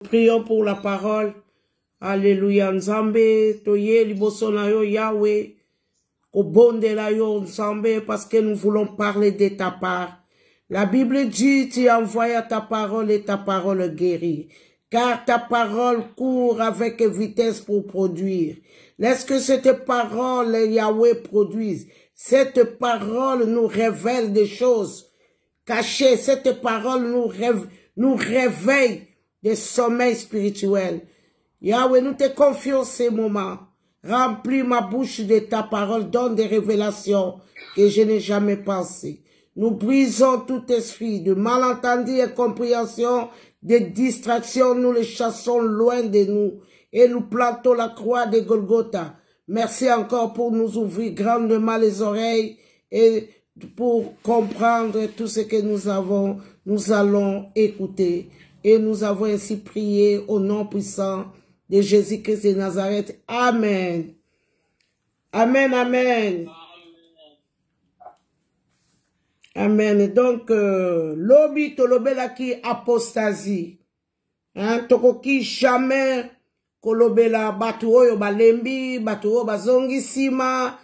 prions pour la parole. Alléluia. Nzambe, toye liboso na yo Yahweh. Obonde la yo Nzambe, parce que nous voulons parler de ta part. La Bible dit, tu envoies ta parole et ta parole guérit. Car ta parole court avec vitesse pour produire. Laisse que cette parole, Yahweh, produise. Cette parole nous révèle des choses cachées. Cette parole nous réveille des sommeils spirituels. Yahweh, nous te confions ces moments. Remplis ma bouche de ta parole, donne des révélations que je n'ai jamais pensées. Nous brisons tout esprit de malentendu et compréhension, de distraction, nous les chassons loin de nous et nous plantons la croix de Golgotha. Merci encore pour nous ouvrir grandement les oreilles et pour comprendre tout ce que nous allons écouter. Et nous avons ainsi prié au nom puissant de Jésus-Christ de Nazareth. Amen. Amen, amen. Amen. Donc, lobi tolobela ki apostasie. Hein, tokoki jamais kolobela batu oyo balembi, batu oyo bazongi sima.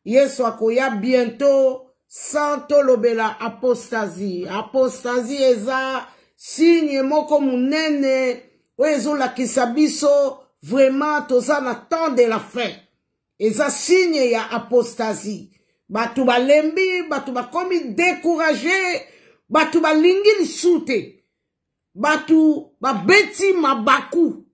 Yesu akoya bientôt sans tolobela apostasie. Apostasie eza signe moko munene oyo ezolakisa biso vraiment toza na temps de la fin. Eza signe ya apostasie. Batu balembi, batu bakomi découragé, batu balingi lisute, batu babeti mabaku,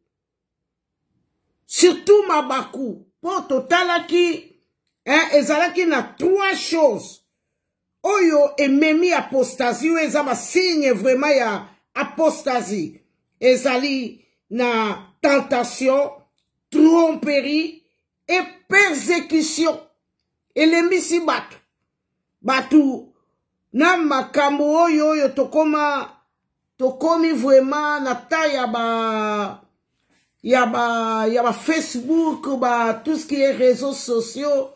surtout mabaku. Pour totalaki, ezalaki na trois choses. Oyo ememi apostasie, oyo eza ba signe vraiment ya apostasie. Ezali na tentation, tromperie et persécution. Elemisi batu na makambo oyo tokomi vraiment na ta ya ba Facebook, tout ce qui est réseaux sociaux.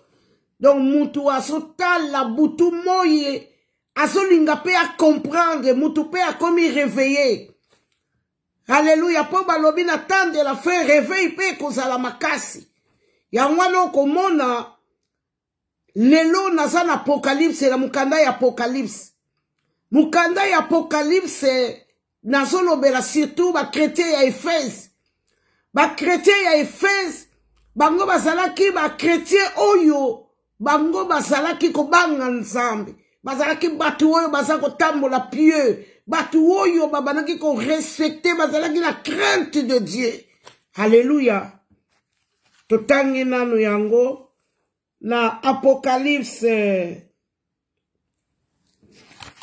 Donc mutu asotala butu moye azolinga pe a comprendre, mutu pe a komi réveiller. Alléluia, po balobi na temps de la fin réveil pe kozala makasi. Ya ngwana komona lelo naza na apocalypse na mukanda ya apocalypse. Mukanda ya apocalypse nazolobela surtout ba chrétien ya Éphèse. Ba chrétien ya Éphèse bango bazalaki ba chrétien oyo bango bazalaki kobanga Nzambe. Bazalaki batu oyo bazako tambola pieux. Batu oyo babanaki ko respecter, bazalaki la crainte de Dieu. Alléluia. Totangi nanu yango. Na Apocalypse 2.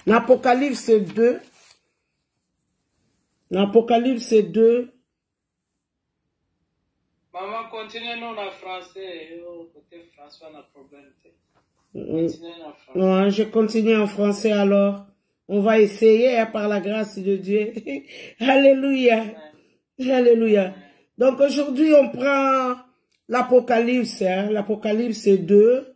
Na Apocalypse 2. Maman, continue non en français. Côté François, on a problème. Continue en français. Non, je continue en français alors. On va essayer par la grâce de Dieu. Alléluia. Alléluia. Donc aujourd'hui, on prend l'Apocalypse, l'Apocalypse 2.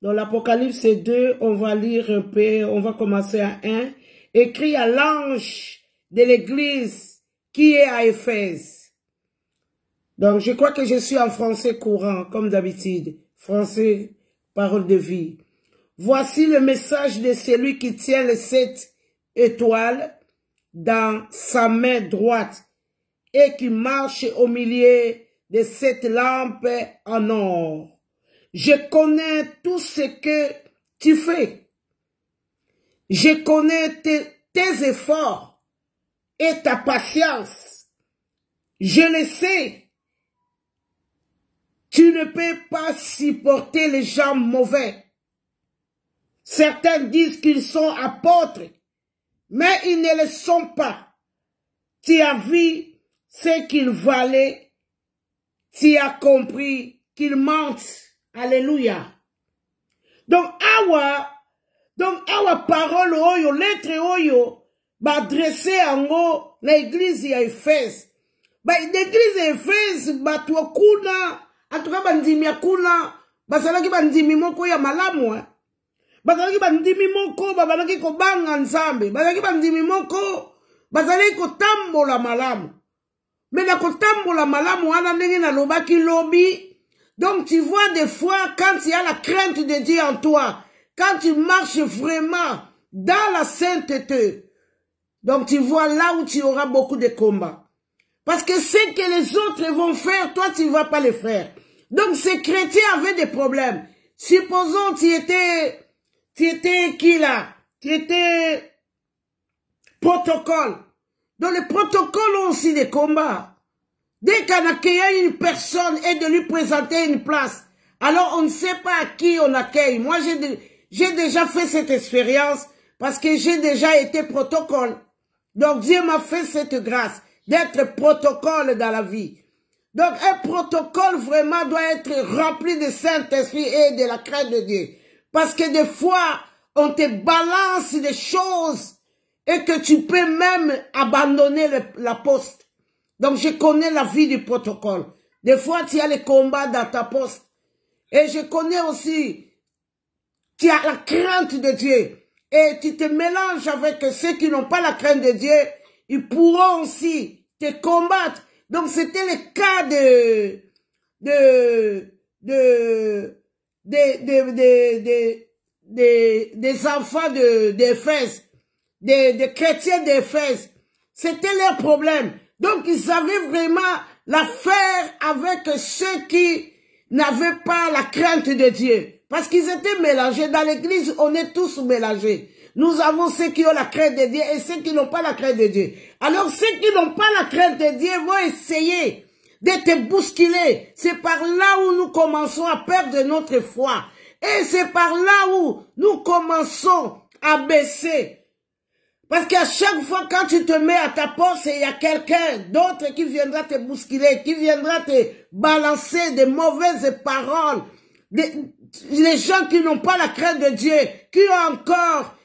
Dans l'Apocalypse 2, on va lire un peu, on va commencer à 1. Écrit à l'ange de l'église qui est à Éphèse. Donc, je crois que je suis en français courant, comme d'habitude. Français, parole de vie. Voici le message de celui qui tient les 7 étoiles dans sa main droite et qui marche au milieu de cette lampe en or. Je connais tout ce que tu fais. Je connais tes efforts et ta patience. Je le sais. Tu ne peux pas supporter les gens mauvais. Certains disent qu'ils sont apôtres, mais ils ne le sont pas. Tu as vu ce qu'ils valaient. Tu as compris qu'ils mentent. Alléluia. Donc, awa parole oyo, lettre oyo, ba adressé ango na église ya Éphèse. Ba l'église ya Éphèse, ba tuokuna, atuka bandimi akuna, bazalaki bandimi moko ya malamu, bazalaki bandimi moko, babalaki kobanga Nzambe, bazalaki bandimi moko, bazalaki kotambola malamu. Mais na kotambola malamu wana ndenge na lobaki lobi. Donc tu vois des fois quand il y a la crainte de Dieu en toi, quand tu marches vraiment dans la sainteté, donc tu vois là où tu auras beaucoup de combats. Parce que ce que les autres vont faire, toi tu ne vas pas le faire. Donc ces chrétiens avaient des problèmes. Supposons tu étais qui là? Tu étais protocole. Dans le protocole ont aussi des combats. Dès qu'on accueille une personne et de lui présenter une place, alors on ne sait pas à qui on accueille. Moi, j'ai déjà fait cette expérience parce que j'ai déjà été protocole. Donc Dieu m'a fait cette grâce d'être protocole dans la vie. Donc un protocole vraiment doit être rempli de Saint-Esprit et de la crainte de Dieu. Parce que des fois, on te balance des choses et que tu peux même abandonner la poste. Donc, je connais la vie du protocole. Des fois, tu as les combats dans ta poste. Et je connais aussi, tu as la crainte de Dieu. Et tu te mélanges avec ceux qui n'ont pas la crainte de Dieu. Ils pourront aussi te combattre. Donc, c'était le cas des enfants d'Éphèse, des chrétiens d'Éphèse. C'était leur problème. Donc, ils avaient vraiment l'affaire avec ceux qui n'avaient pas la crainte de Dieu. Parce qu'ils étaient mélangés. Dans l'église, on est tous mélangés. Nous avons ceux qui ont la crainte de Dieu et ceux qui n'ont pas la crainte de Dieu. Alors, ceux qui n'ont pas la crainte de Dieu vont essayer de te bousculer. C'est par là où nous commençons à perdre notre foi. Et c'est par là où nous commençons à baisser. Parce qu'à chaque fois quand tu te mets à ta porte, il y a quelqu'un d'autre qui viendra te bousculer, qui viendra te balancer des mauvaises paroles. Les gens qui n'ont pas la crainte de Dieu, qui ont encore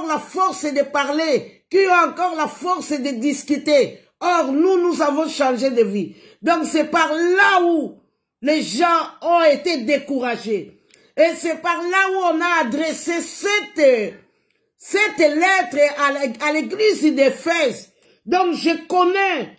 la force de parler, qui ont encore la force de discuter. Or, nous avons changé de vie. Donc, c'est par là où les gens ont été découragés. Et c'est par là où on a adressé cette lettre à l'église d'Éphèse. Donc, je connais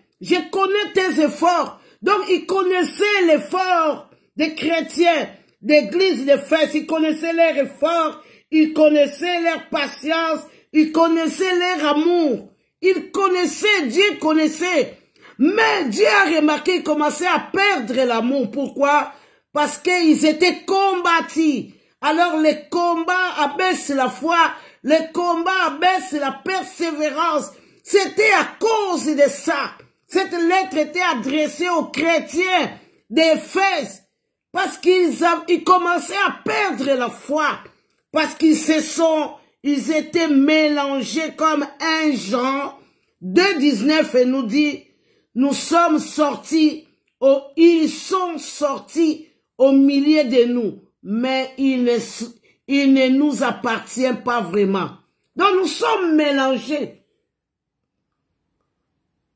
tes efforts. Donc, ils connaissaient l'effort des chrétiens d'église d'Éphèse. Ils connaissaient leur effort, ils connaissaient leur patience, ils connaissaient leur amour. Ils connaissaient, Dieu connaissait. Mais Dieu a remarqué, ils commençaient à perdre l'amour. Pourquoi? Parce qu'ils étaient combattus. Alors, les combats abaissent la foi. Les combats abaissent la persévérance. C'était à cause de ça. Cette lettre était adressée aux chrétiens d'Éphèse. Parce qu'ils commençaient à perdre la foi. Parce ils étaient mélangés comme 1 Jean 2,19 et nous dit, ils sont sortis au milieu de nous, mais ils ne nous appartiennent pas vraiment. Donc nous sommes mélangés.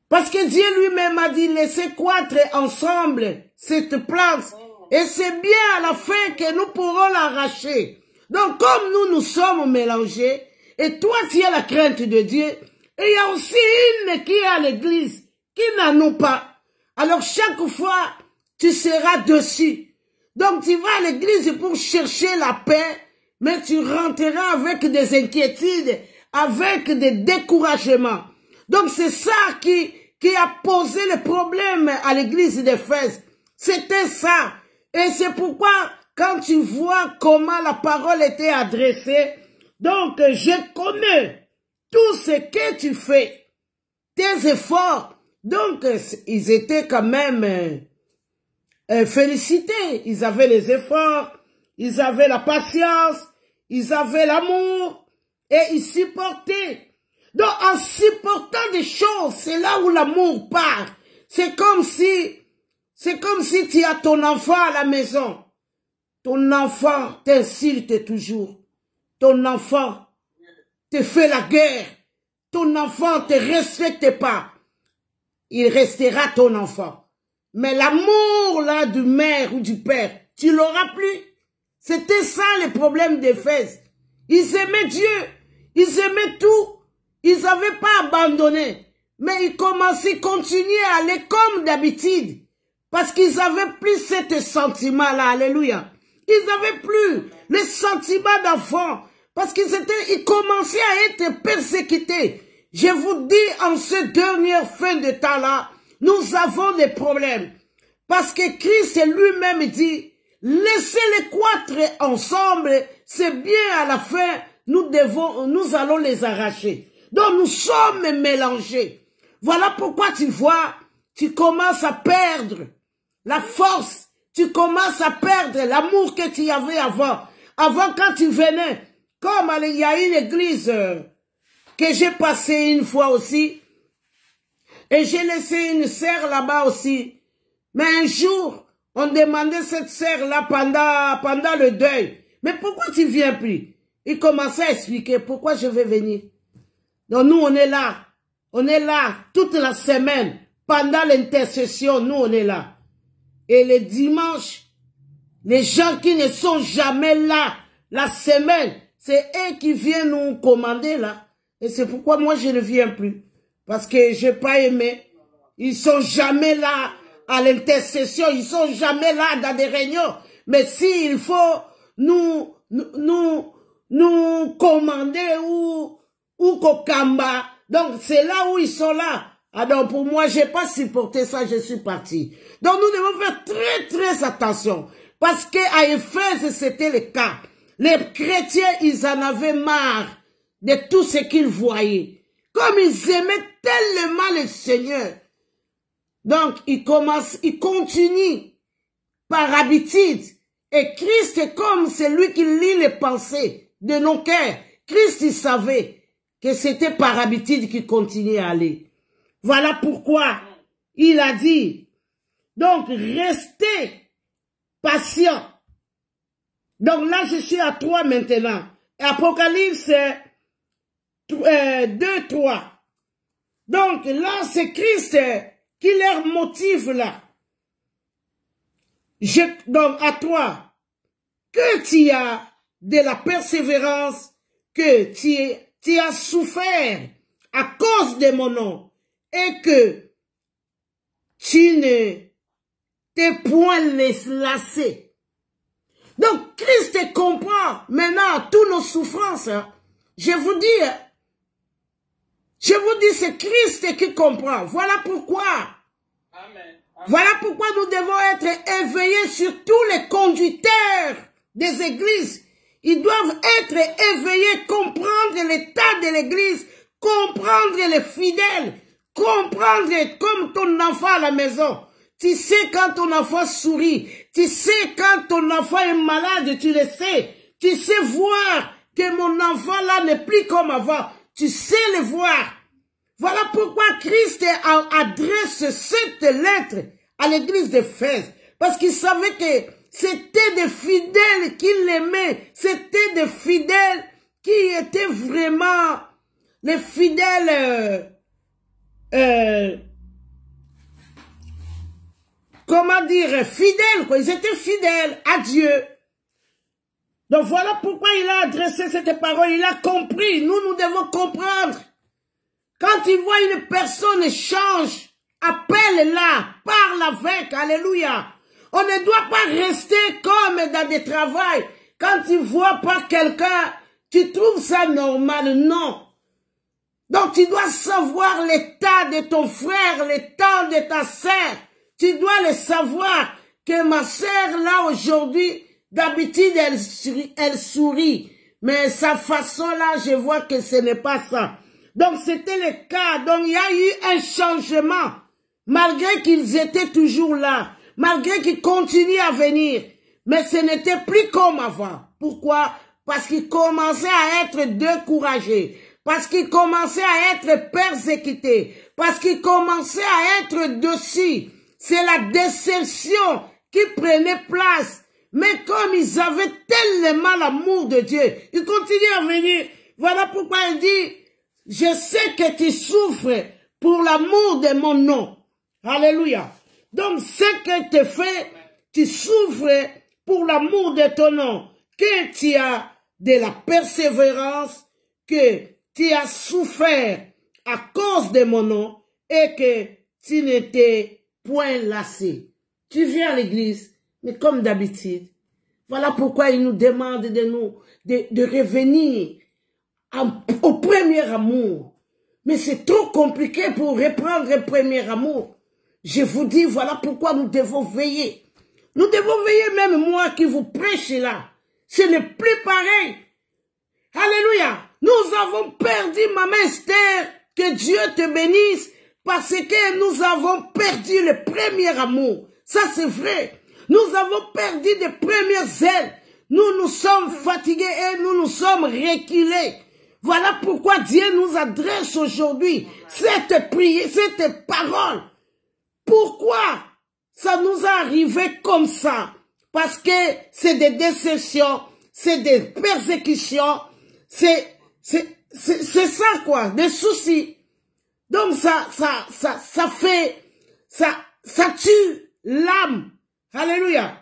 Parce que Dieu lui-même a dit, laissez croître ensemble cette plante. Et c'est bien à la fin que nous pourrons l'arracher. Donc comme nous sommes mélangés, et toi tu as la crainte de Dieu, et il y a aussi une qui est à l'église, qui n'en a pas. Alors chaque fois, tu seras dessus. Donc tu vas à l'église pour chercher la paix, mais tu rentreras avec des inquiétudes, avec des découragements. Donc c'est ça qui a posé le problème à l'église d'Éphèse. C'était ça. Et c'est pourquoi, quand tu vois comment la parole était adressée, donc je connais tout ce que tu fais, tes efforts. Donc ils étaient quand même félicités. Ils avaient les efforts, ils avaient la patience, ils avaient l'amour et ils supportaient. Donc en supportant des choses, c'est là où l'amour part. C'est comme si tu as ton enfant à la maison. Ton enfant t'insulte toujours. Ton enfant te fait la guerre. Ton enfant ne te respecte pas. Il restera ton enfant. Mais l'amour là du mère ou du père, tu l'auras plus. C'était ça le problème d'Éphèse. Ils aimaient Dieu. Ils aimaient tout. Ils n'avaient pas abandonné. Mais ils commençaient, continuaient à aller comme d'habitude. Parce qu'ils n'avaient plus ce sentiment-là. Alléluia. Ils n'avaient plus le sentiment d'enfant. Parce ils commençaient à être persécutés. Je vous dis, en ce dernier fin de temps-là, nous avons des problèmes. Parce que Christ lui-même dit, laissez-les croître ensemble, c'est bien à la fin, nous allons les arracher. Donc nous sommes mélangés. Voilà pourquoi tu vois, tu commences à perdre la force, tu commences à perdre l'amour que tu avais avant. Avant, quand tu venais, comme il y a une église que j'ai passée une fois aussi, et j'ai laissé une sœur là-bas aussi. Mais un jour, on demandait cette sœur-là pendant le deuil. Mais pourquoi tu viens plus? Il commençait à expliquer pourquoi je vais venir. Donc nous, on est là toute la semaine. Pendant l'intercession, nous, on est là. Et les dimanches, les gens qui ne sont jamais là, la semaine, c'est eux qui viennent nous commander là. Et c'est pourquoi moi, je ne viens plus. Parce que je n'ai pas aimé. Ils sont jamais là à l'intercession. Ils sont jamais là dans des réunions. Mais s'il faut nous commander ou kokamba, donc c'est là où ils sont là. Ah donc pour moi, je n'ai pas supporté ça, je suis parti. Donc nous devons faire très très attention. Parce qu'à Éphèse, c'était le cas. Les chrétiens, ils en avaient marre de tout ce qu'ils voyaient. Comme ils aimaient tellement le Seigneur. Donc, ils continuent par habitude. Et Christ, comme c'est lui qui lit les pensées de nos cœurs, Christ, il savait que c'était par habitude qu'il continuait à aller. Voilà pourquoi il a dit, donc, restez patient. Donc là, je suis à 3 maintenant. Apocalypse 2, 3. Donc là, c'est Christ qui leur motive là. Donc à toi, que tu as de la persévérance, que tu as souffert à cause de mon nom, et que tu ne t'es point lassé. Donc Christ comprend maintenant toutes nos souffrances. Je vous dis, c'est Christ qui comprend. Voilà pourquoi. Amen. Voilà pourquoi nous devons être éveillés sur tous les conducteurs des églises. Ils doivent être éveillés, comprendre l'état de l'église, comprendre les fidèles, comprendre comme ton enfant à la maison. Tu sais quand ton enfant sourit, tu sais quand ton enfant est malade, tu le sais. Tu sais voir que mon enfant là n'est plus comme avant. Tu sais le voir. Voilà pourquoi Christ adresse cette lettre à l'église d'Éphèse. Parce qu'il savait que c'était des fidèles qui l'aimaient. C'était des fidèles qui étaient vraiment les fidèles, comment dire, fidèles, quoi. Ils étaient fidèles à Dieu. Donc voilà pourquoi il a adressé cette parole. Il a compris. Nous devons comprendre. Quand il voit une personne change, appelle-la, parle avec, alléluia. On ne doit pas rester comme dans des travails. Quand tu vois pas quelqu'un, tu trouves ça normal, non. Donc tu dois savoir l'état de ton frère, l'état de ta sœur. Tu dois le savoir que ma sœur là aujourd'hui, d'habitude elle sourit. Mais sa façon là, je vois que ce n'est pas ça. Donc c'était le cas. Donc il y a eu un changement. Malgré qu'ils étaient toujours là. Malgré qu'ils continuaient à venir. Mais ce n'était plus comme avant. Pourquoi? Parce qu'ils commençaient à être découragés. Parce qu'ils commençaient à être persécutés. Parce qu'ils commençaient à être dessus. C'est la déception qui prenait place. Mais comme ils avaient tellement l'amour de Dieu, ils continuaient à venir. Voilà pourquoi il dit, je sais que tu souffres pour l'amour de mon nom. Alléluia. Donc, ce que tu fais, tu souffres pour l'amour de ton nom. Que tu as de la persévérance, que tu as souffert à cause de mon nom, et que tu n'étais point lassé. Tu viens à l'église, mais comme d'habitude. Voilà pourquoi il nous demande de revenir au premier amour. Mais c'est trop compliqué pour reprendre le premier amour. Je vous dis, voilà pourquoi nous devons veiller. Nous devons veiller, même moi qui vous prêche là. Ce n'est plus pareil. Alléluia. Nous avons perdu, maman Esther, que Dieu te bénisse, parce que nous avons perdu le premier amour. Ça c'est vrai. Nous avons perdu les premières ailes. Nous nous sommes fatigués et nous nous sommes reculés. Voilà pourquoi Dieu nous adresse aujourd'hui cette prière, cette parole. Pourquoi ça nous est arrivé comme ça? Parce que c'est des déceptions, c'est des persécutions, c'est ça quoi, des soucis. Donc ça tue l'âme. Alléluia.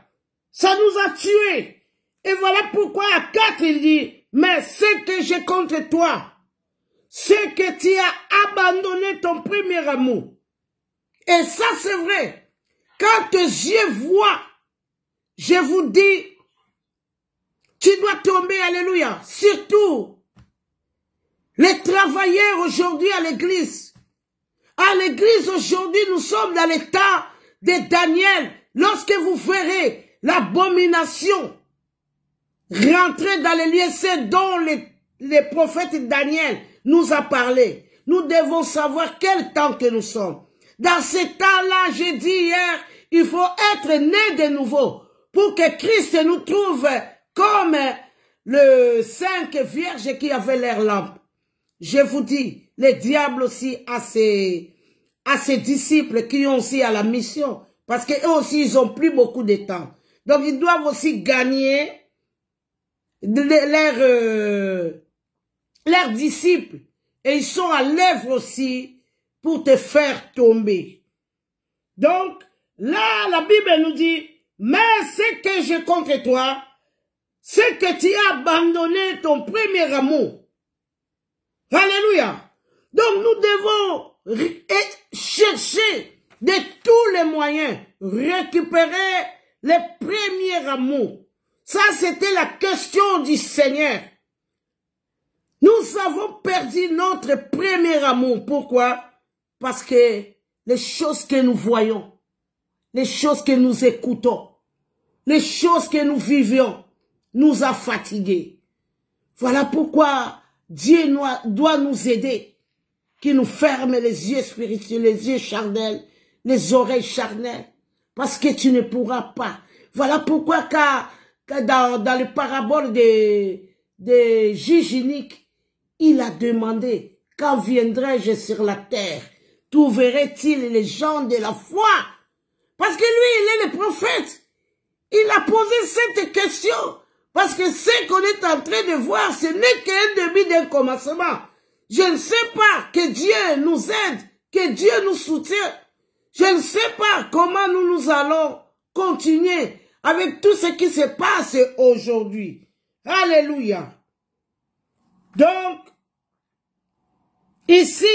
Ça nous a tués. Et voilà pourquoi à 4 il dit, mais ce que j'ai contre toi, c'est que tu as abandonné ton premier amour. Et ça c'est vrai. Quand tes yeux voient, je vous dis, tu dois tomber, alléluia. Surtout, les travailleurs aujourd'hui à l'église. À l'église aujourd'hui, nous sommes dans l'état de Daniel. Lorsque vous verrez l'abomination rentrer dans les lieux saints dont les prophètes Daniel nous a parlé, nous devons savoir quel temps que nous sommes. Dans ce temps-là, j'ai dit hier, il faut être né de nouveau pour que Christ nous trouve comme le 5 vierges qui avaient leur lampe. Je vous dis, le diable aussi a ses disciples qui ont aussi à la mission. Parce qu'eux aussi, ils n'ont plus beaucoup de temps. Donc, ils doivent aussi gagner leurs disciples. Et ils sont à l'œuvre aussi pour te faire tomber. Donc, là, la Bible nous dit, mais ce que j'ai contre toi, c'est que tu as abandonné ton premier amour. Alléluia. Donc, nous devons chercher de tous les moyens, récupérer les premiers amours. Ça, c'était la question du Seigneur. Nous avons perdu notre premier amour. Pourquoi? Parce que les choses que nous voyons, les choses que nous écoutons, les choses que nous vivions, nous a fatigués. Voilà pourquoi Dieu doit nous aider, qui nous ferme les yeux spirituels, les yeux charnels, les oreilles charnelles, parce que tu ne pourras pas. Voilà pourquoi dans le parabole des juges iniques, il a demandé, quand viendrai-je sur la terre, trouverait-il les gens de la foi? Parce que lui, il est le prophète. Il a posé cette question, parce que ce qu'on est en train de voir, ce n'est qu'un début d'un commencement. Je ne sais pas que Dieu nous aide, que Dieu nous soutient. Je ne sais pas comment nous allons continuer avec tout ce qui se passe aujourd'hui. Alléluia. Donc, ici,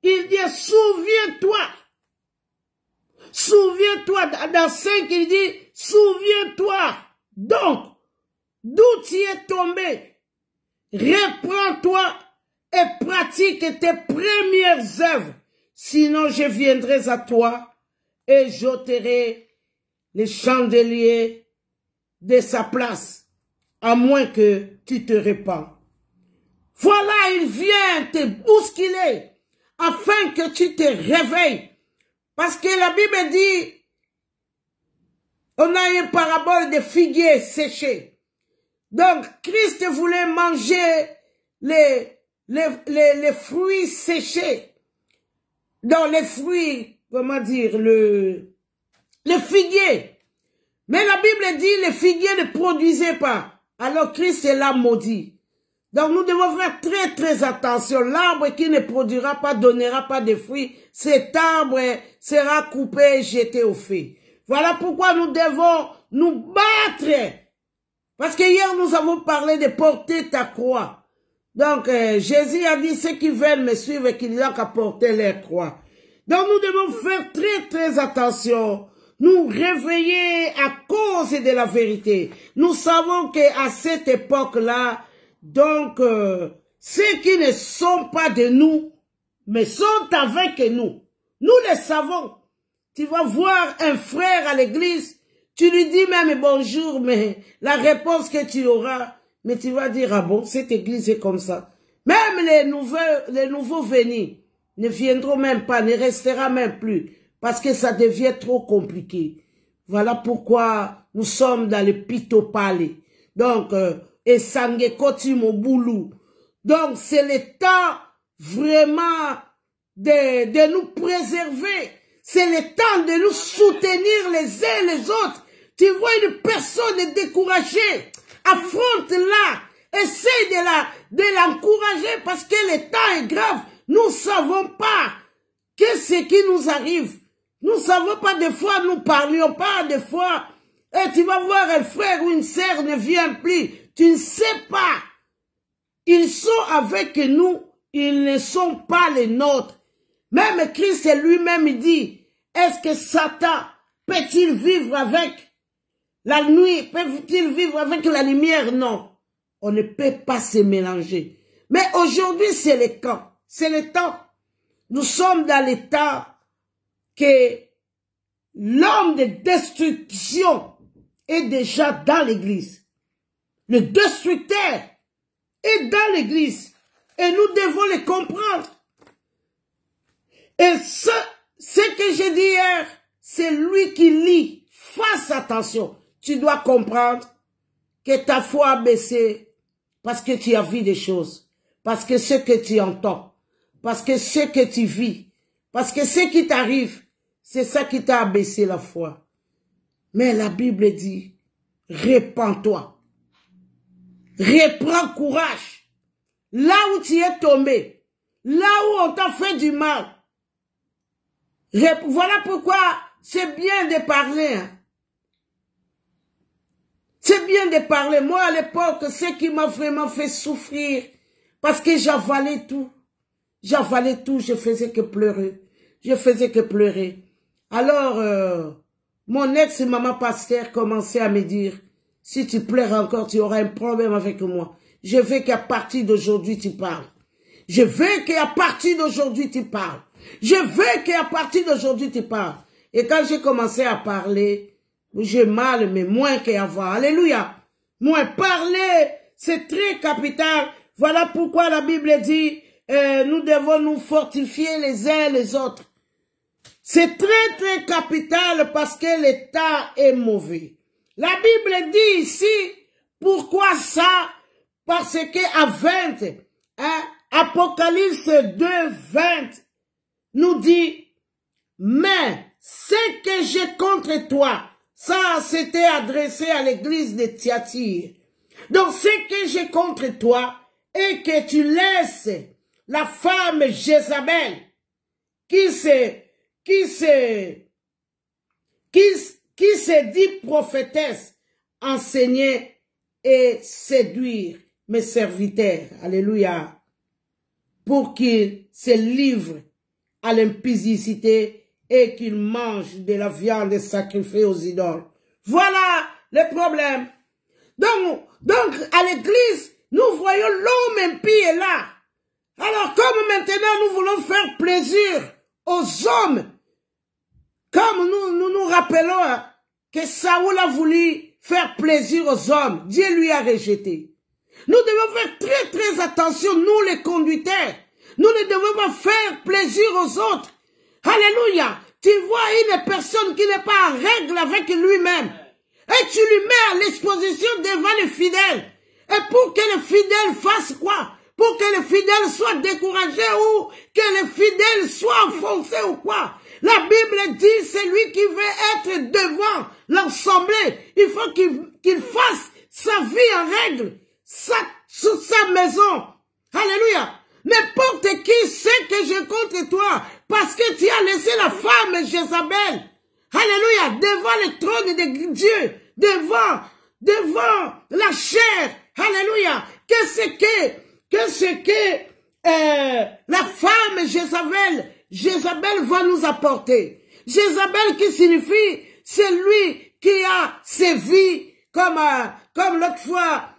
il dit, souviens-toi. Souviens-toi, dans 5, il dit, souviens-toi. Donc, d'où tu es tombé, reprends-toi et pratique tes premières œuvres. Sinon, je viendrai à toi et j'ôterai les chandeliers de sa place, à moins que tu te répands. Voilà, il vient te bousculer afin que tu te réveilles. Parce que la Bible dit, on a une parabole de figuiers séchés. Donc, Christ voulait manger les fruits séchés. Dans les fruits, comment dire, le figuier. Mais la Bible dit, les figuiers ne produisaient pas. Alors Christ est là maudit. Donc nous devons faire très très attention. L'arbre qui ne produira pas, donnera pas de fruits. Cet arbre sera coupé et jeté au feu. Voilà pourquoi nous devons nous battre. Parce que hier nous avons parlé de porter ta croix. Donc Jésus a dit, ceux qui veulent me suivre, qu'ils n'ont qu'à porter leur croix. Donc nous devons faire très très attention. Nous réveiller à cause de la vérité. Nous savons qu'à cette époque-là, donc, ceux qui ne sont pas de nous, mais sont avec nous, nous le savons. Tu vas voir un frère à l'église, tu lui dis même bonjour, mais la réponse que tu auras, mais tu vas dire, ah bon, cette église est comme ça. Même les nouveaux venus ne viendront même pas, ne resteront même plus, parce que ça devient trop compliqué. Voilà pourquoi nous sommes dans le pitopale. Donc, et Sangekoti Moboulou. Donc, c'est le temps vraiment de nous préserver. C'est le temps de nous soutenir les uns et les autres. Tu vois une personne découragée, affronte-la, essaye de l'encourager parce que le temps est grave. Nous ne savons pas qu'est-ce qui nous arrive. Nous ne savons pas, des fois, nous ne parlions pas, des fois, et tu vas voir un frère ou une sœur ne vient plus. Tu ne sais pas. Ils sont avec nous, ils ne sont pas les nôtres. Même Christ lui-même dit, est-ce que Satan peut-il vivre avec la nuit? Peut-il vivre avec la lumière? Non. On ne peut pas se mélanger. Mais aujourd'hui, c'est le temps. C'est le temps. Nous sommes dans l'état que l'homme de destruction est déjà dans l'église. Le destructeur est dans l'église. Et nous devons le comprendre. Et ce que j'ai dit hier, c'est lui qui lit. Fasse attention. Tu dois comprendre que ta foi a baissé parce que tu as vu des choses. Parce que ce que tu entends. Parce que ce que tu vis. Parce que ce qui t'arrive, c'est ça qui t'a abaissé la foi. Mais la Bible dit, répands-toi. Reprends courage. Là où tu es tombé, là où on t'a fait du mal. Voilà pourquoi c'est bien de parler. Hein. C'est bien de parler. Moi, à l'époque, ce qui m'a vraiment fait souffrir, parce que j'avalais tout. J'avalais tout, je faisais que pleurer. Je faisais que pleurer. Alors, mon ex-maman pasteur commençait à me dire, si tu pleures encore, tu auras un problème avec moi. Je veux qu'à partir d'aujourd'hui, tu parles. Je veux qu'à partir d'aujourd'hui, tu parles. Je veux qu'à partir d'aujourd'hui, tu parles. Et quand j'ai commencé à parler, j'ai mal, mais moins qu'avant. Alléluia. Moins parler, c'est très capital. Voilà pourquoi la Bible dit, nous devons nous fortifier les uns les autres. C'est très, très capital parce que l'état est mauvais. La Bible dit ici, pourquoi ça? Parce que à 20, hein, Apocalypse 2, 20, nous dit, mais ce que j'ai contre toi, ça c'était adressé à l'église de Thyatire. Donc ce que j'ai contre toi est que tu laisses la femme Jézabel qui se dit prophétesse, enseigner et séduire mes serviteurs, alléluia, pour qu'ils se livrent à l'impudicité et qu'ils mangent de la viande sacrifiée aux idoles. Voilà le problème. Donc à l'église, nous voyons l'homme impie est là. Alors comme maintenant nous voulons faire plaisir aux hommes, comme nous rappelons hein, que Saoul a voulu faire plaisir aux hommes, Dieu lui a rejeté. Nous devons faire très très attention, nous les conducteurs. Nous ne devons pas faire plaisir aux autres. Alléluia. Tu vois une personne qui n'est pas en règle avec lui-même. Et tu lui mets à l'exposition devant les fidèles. Et pour que les fidèles fassent quoi? Pour que les fidèles soient découragés ou que les fidèles soient enfoncés ou quoi? La Bible dit, c'est lui qui veut être devant l'assemblée. Il faut qu'il fasse sa vie en règle, sa maison. Alléluia. N'importe qui sait que je contre toi parce que tu as laissé la femme Jézabel. Alléluia. Devant le trône de Dieu. Devant la chair. Alléluia. Qu'est-ce que la femme Jézabel Jézabel va nous apporter. Jézabel qui signifie celui qui a sévi comme l'autre fois,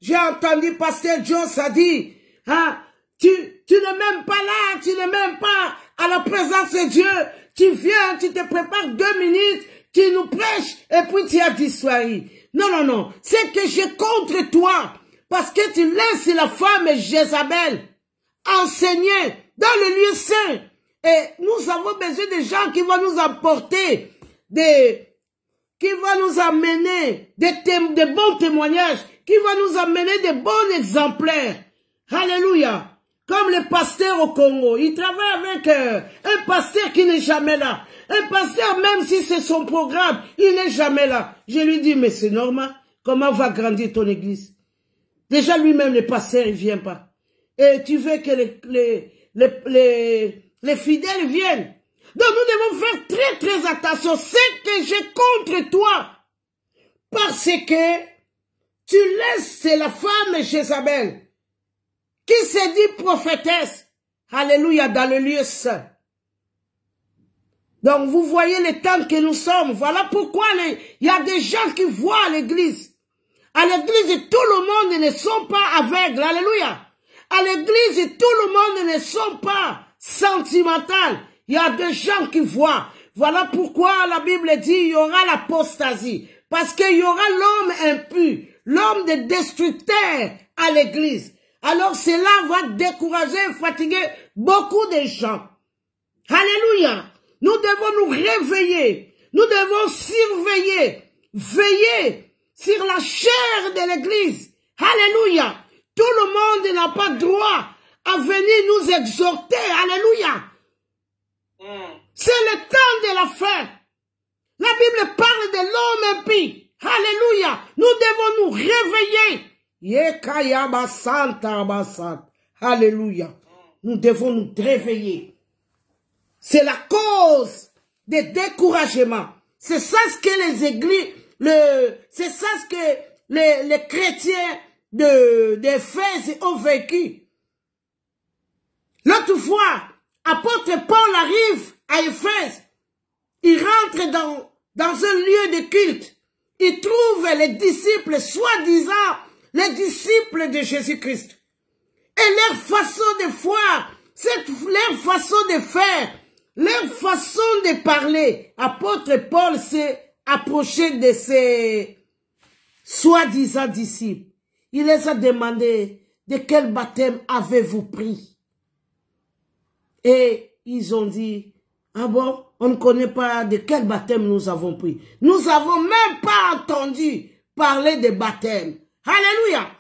j'ai entendu Pasteur Joss a dit, hein, tu ne m'aimes pas là, tu ne m'aimes pas à la présence de Dieu, tu viens, tu te prépares 2 minutes, tu nous prêches et puis tu as disparu. Non, non, non, c'est que j'ai contre toi parce que tu laisses la femme Jézabel enseigner dans le lieu saint. Et nous avons besoin de gens qui vont nous apporter qui vont nous amener des bons témoignages, qui vont nous amener des bons exemplaires. Alléluia. Comme le pasteur au Congo, il travaille avec un pasteur qui n'est jamais là. Un pasteur, même si c'est son programme, il n'est jamais là. Je lui dis, mais c'est normal. Comment va grandir ton église? Déjà lui-même, le pasteur, il ne vient pas. Et tu veux que les fidèles viennent. Donc nous devons faire très très attention. C'est que j'ai contre toi. Parce que tu laisses la femme Jézabel qui se dit prophétesse. Alléluia, dans le lieu saint. Donc vous voyez le temps que nous sommes. Voilà pourquoi il y a des gens qui voient l'église. À l'église, tout le monde ne sont pas aveugles. Alléluia. À l'église, tout le monde ne sont pas sentimental. Il y a des gens qui voient. Voilà pourquoi la Bible dit il y aura l'apostasie. Parce qu'il y aura l'homme impur, l'homme de destructeur à l'église. Alors cela va décourager, fatiguer beaucoup de gens. Alléluia. Nous devons nous réveiller. Nous devons surveiller, veiller sur la chair de l'église. Alléluia. Tout le monde n'a pas droit à venir nous exhorter. Alléluia. C'est le temps de la fin. La Bible parle de l'homme impie. Alléluia. Nous devons nous réveiller. Alléluia. Nous devons nous réveiller. C'est la cause des découragements. C'est ça ce que les églises, c'est ça ce que les chrétiens d'Éphèse ont vécu. L'autre fois, apôtre Paul arrive à Éphèse. Il rentre dans un lieu de culte. Il trouve les disciples, soi-disant, les disciples de Jésus-Christ. Et leur façon de foi, leur façon de faire, leur façon de parler. Apôtre Paul s'est approché de ces soi-disant disciples. Il les a demandé, de quel baptême avez-vous pris? Et ils ont dit, ah bon, on ne connaît pas de quel baptême nous avons pris. Nous n'avons même pas entendu parler de baptême. Alléluia.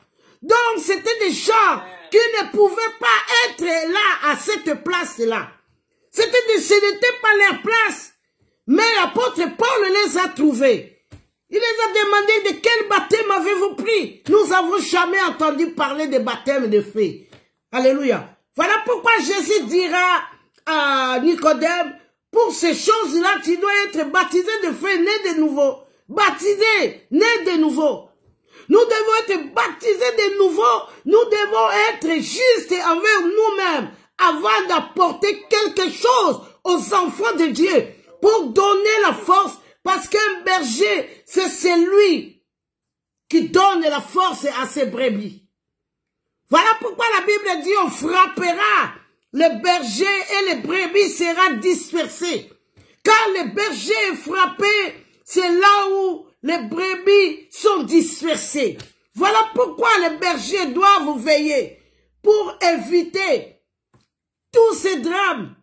Donc c'était des gens qui ne pouvaient pas être là, à cette place-là. Ce n'était pas leur place. Mais l'apôtre Paul les a trouvés. Il les a demandé de quel baptême avez-vous pris? Nous n'avons jamais entendu parler de baptême de feu. Alléluia. Voilà pourquoi Jésus dira à Nicodème, pour ces choses-là, tu dois être baptisé de feu, né de nouveau. Baptisé, né de nouveau. Nous devons être baptisés de nouveau. Nous devons être justes envers nous-mêmes avant d'apporter quelque chose aux enfants de Dieu pour donner la force. Parce qu'un berger, c'est celui qui donne la force à ses brebis. Voilà pourquoi la Bible dit on frappera le berger et les brebis seront dispersés. Quand le berger est frappé, c'est là où les brebis sont dispersées. Voilà pourquoi les bergers doivent veiller pour éviter tous ces drames.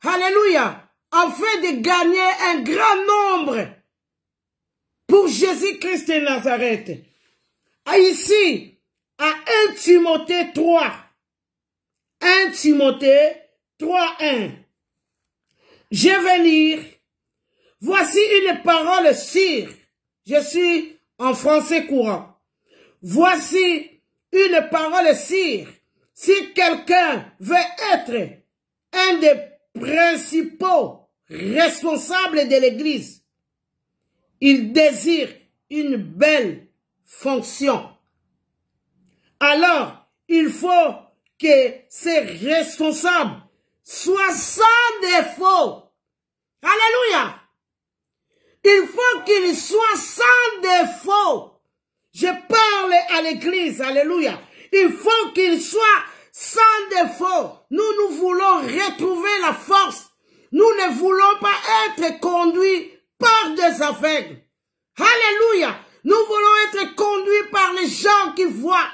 Alléluia. Afin de gagner un grand nombre pour Jésus-Christ de Nazareth. Ici, à 1 Timothée 3. 1 Timothée 3:1. Je vais lire. Voici une parole sûre. Je suis en français courant. Voici une parole sûre. Si quelqu'un veut être un des principaux responsables de l'Église, il désire une belle fonction. Alors, il faut que ces responsables soit sans défaut. Alléluia. Il faut qu'il soit sans défaut. Je parle à l'église, alléluia. Il faut qu'il soit sans défaut. Nous voulons retrouver la force. Nous ne voulons pas être conduits par des aveugles. Alléluia. Nous voulons être conduits par les gens qui voient.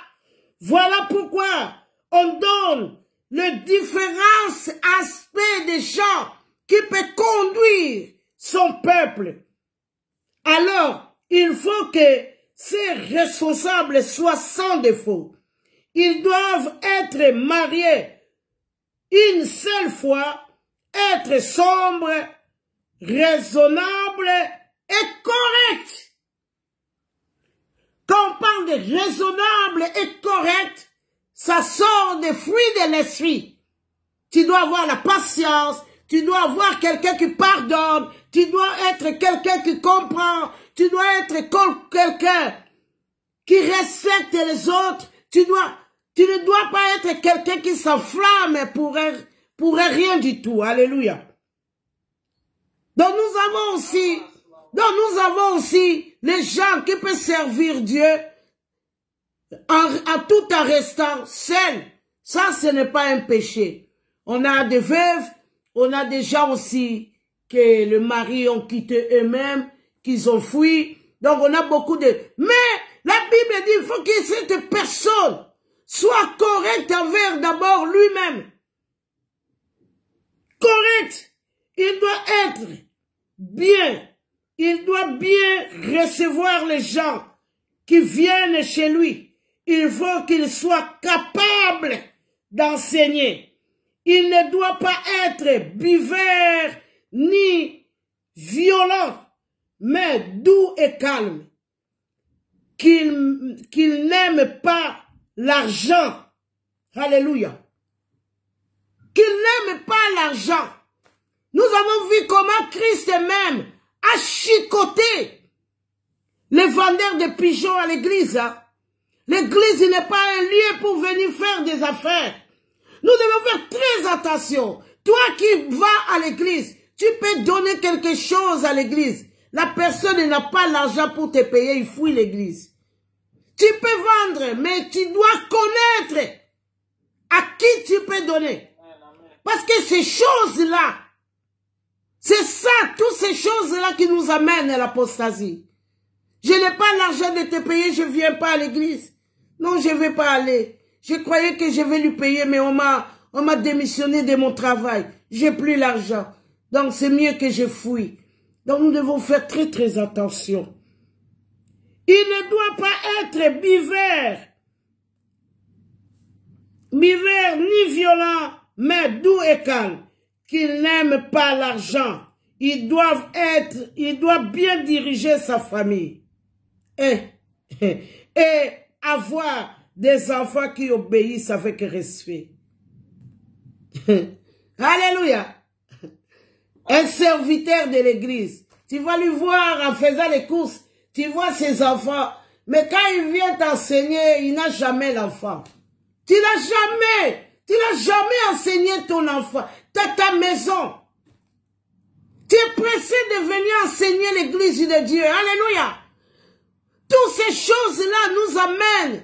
Voilà pourquoi on donne les différents aspects des gens qui peuvent conduire son peuple. Alors, il faut que ces responsables soient sans défaut. Ils doivent être mariés une seule fois, être sombres, raisonnables et corrects. Quand on parle de raisonnable et correct, ça sort des fruits de l'esprit. Tu dois avoir la patience, tu dois avoir quelqu'un qui pardonne, tu dois être quelqu'un qui comprend, tu dois être quelqu'un qui respecte les autres, tu ne dois pas être quelqu'un qui s'enflamme pour rien du tout. Alléluia. Donc nous avons aussi les gens qui peuvent servir Dieu tout en restant seuls. Ça, ce n'est pas un péché. On a des veuves, on a des gens aussi que le mari ont quitté eux-mêmes, qu'ils ont fui. Donc on a beaucoup de... Mais la Bible dit il faut que cette personne soit correcte envers d'abord lui-même. Correct. Il doit être bien. Il doit bien recevoir les gens qui viennent chez lui. Il faut qu'il soit capable d'enseigner. Il ne doit pas être buveur ni violent, mais doux et calme. Qu'il n'aime pas l'argent. Alléluia. Qu'il n'aime pas l'argent. Nous avons vu comment Christ même a chicoté les vendeurs de pigeons à l'église. Hein? L'église n'est pas un lieu pour venir faire des affaires. Nous devons faire très attention. Toi qui vas à l'église, tu peux donner quelque chose à l'église. La personne n'a pas l'argent pour te payer, il fouille l'église. Tu peux vendre, mais tu dois connaître à qui tu peux donner. Parce que ces choses-là, c'est ça, toutes ces choses-là qui nous amènent à l'apostasie. Je n'ai pas l'argent de te payer, je ne viens pas à l'église. Non, je ne vais pas aller. Je croyais que je vais lui payer, mais on m'a démissionné de mon travail. J'ai plus l'argent. Donc c'est mieux que je fouille. Donc nous devons faire très très attention. Il ne doit pas être buveur ni violent, mais doux et calme. Qu'il n'aime pas l'argent. Il doit bien diriger sa famille. Et avoir des enfants qui obéissent avec respect. Alléluia. Un serviteur de l'église. Tu vas lui voir en faisant les courses. Tu vois ses enfants. Mais quand il vient t'enseigner, il n'a jamais l'enfant. Tu n'as jamais enseigné ton enfant. Ta maison. Tu es pressé de venir enseigner l'église de Dieu. Alléluia. Toutes ces choses-là nous amènent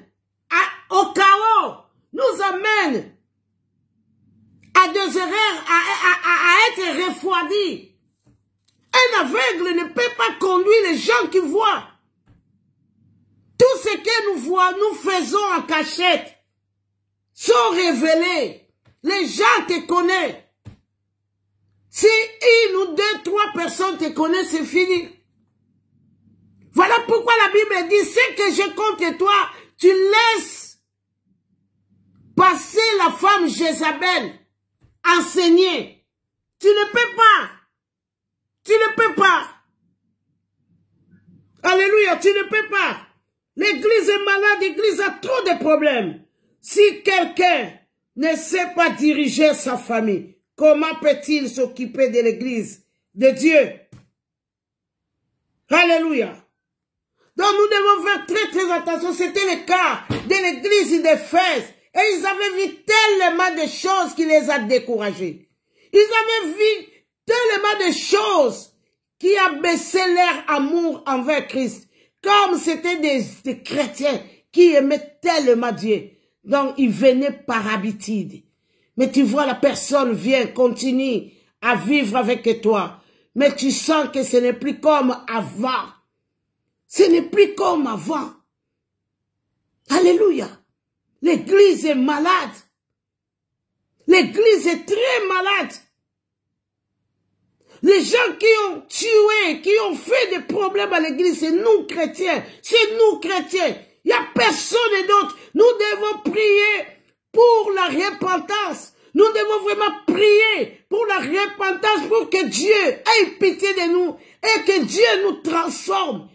au chaos. Nous amènent à des erreurs, à être refroidis. Un aveugle ne peut pas conduire les gens qui voient. Tout ce que nous faisons en cachette, sont révélés. Les gens te connaissent. Si une ou deux, trois personnes te connaissent, c'est fini. Voilà pourquoi la Bible dit, ce que je contre toi, tu laisses passer la femme Jézabel enseigner. Tu ne peux pas. Tu ne peux pas. Alléluia, tu ne peux pas. L'église est malade, l'église a trop de problèmes. Si quelqu'un ne sait pas diriger sa famille, comment peut-il s'occuper de l'église de Dieu? Alléluia. Donc nous devons faire très très attention. C'était le cas de l'église d'Éphèse. Et ils avaient vu tellement de choses qui les a découragés. Ils avaient vu tellement de choses qui abaissaient leur amour envers Christ. Comme c'était des chrétiens qui aimaient tellement Dieu. Donc, ils venaient par habitude. Mais tu vois, la personne vient, continue à vivre avec toi. Mais tu sens que ce n'est plus comme avant. Ce n'est plus comme avant. Alléluia. L'église est malade. L'église est très malade. Les gens qui ont tué, qui ont fait des problèmes à l'église, c'est nous chrétiens. C'est nous chrétiens. Il n'y a personne d'autre. Nous devons prier pour la repentance. Nous devons vraiment prier pour la repentance, pour que Dieu ait pitié de nous et que Dieu nous transforme.